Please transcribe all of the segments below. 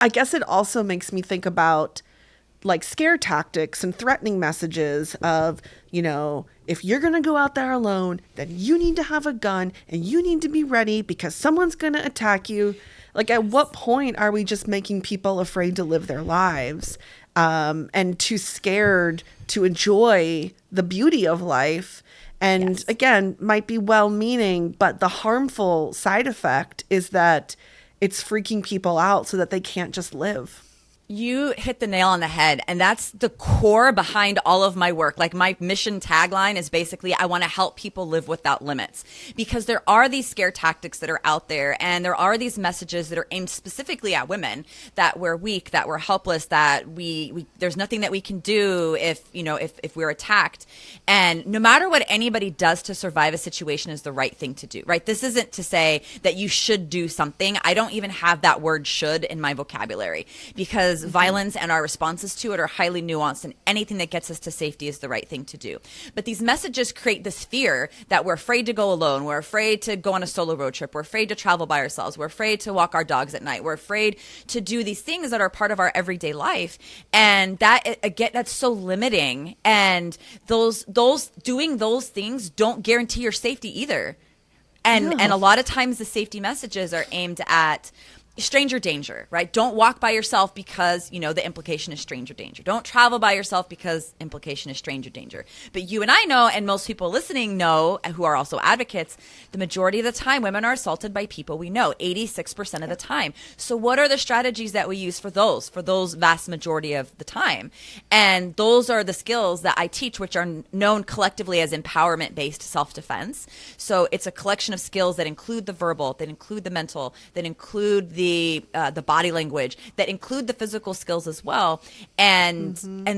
I guess it also makes me think about like scare tactics and threatening messages of, if you're going to go out there alone, then you need to have a gun and you need to be ready because someone's going to attack you. Like, at what point are we just making people afraid to live their lives, and too scared to enjoy the beauty of life? And Yes. again, might be well meaning, but the harmful side effect is that it's freaking people out so that they can't just live. You hit the nail on the head. And that's the core behind all of my work. Like my mission tagline is basically, I want to help people live without limits, because there are these scare tactics that are out there. And there are these messages that are aimed specifically at women, that we're weak, that we're helpless, that there's nothing that we can do if we're attacked. And no matter what anybody does to survive a situation is the right thing to do, right? This isn't to say that you should do something. I don't even have that word should in my vocabulary, because violence and our responses to it are highly nuanced, and anything that gets us to safety is the right thing to do. But these messages create this fear that we're afraid to go alone. We're afraid to go on a solo road trip. We're afraid to travel by ourselves. We're afraid to walk our dogs at night. We're afraid to do these things that are part of our everyday life. And that, again, that's so limiting. And those doing those things don't guarantee your safety either. And Yeah. a lot of times the safety messages are aimed at stranger danger, right? Don't walk by yourself because, the implication is stranger danger. Don't travel by yourself because implication is stranger danger. But you and I know, and most people listening know, who are also advocates, the majority of the time women are assaulted by people we know, 86% of the time. So what are the strategies that we use for those vast majority of the time? And those are the skills that I teach, which are known collectively as empowerment-based self-defense. So it's a collection of skills that include the verbal, that include the mental, that include the body language, that include the physical skills as well, and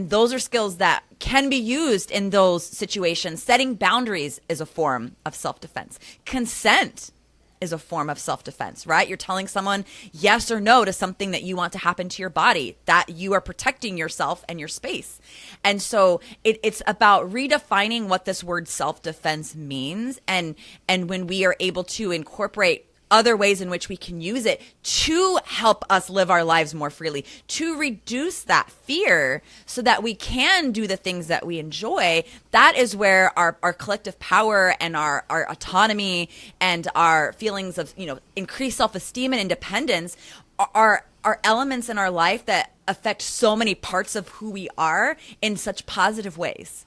those are skills that can be used in those situations. Setting boundaries is a form of self-defense. Consent is a form of self-defense, right? You're telling someone yes or no to something that you want to happen to your body, that you are protecting yourself and your space. And so it's about redefining what this word self-defense means, and when we are able to incorporate other ways in which we can use it to help us live our lives more freely, to reduce that fear so that we can do the things that we enjoy. That is where our collective power and our autonomy and our feelings of, increased self-esteem and independence are elements in our life that affect so many parts of who we are in such positive ways.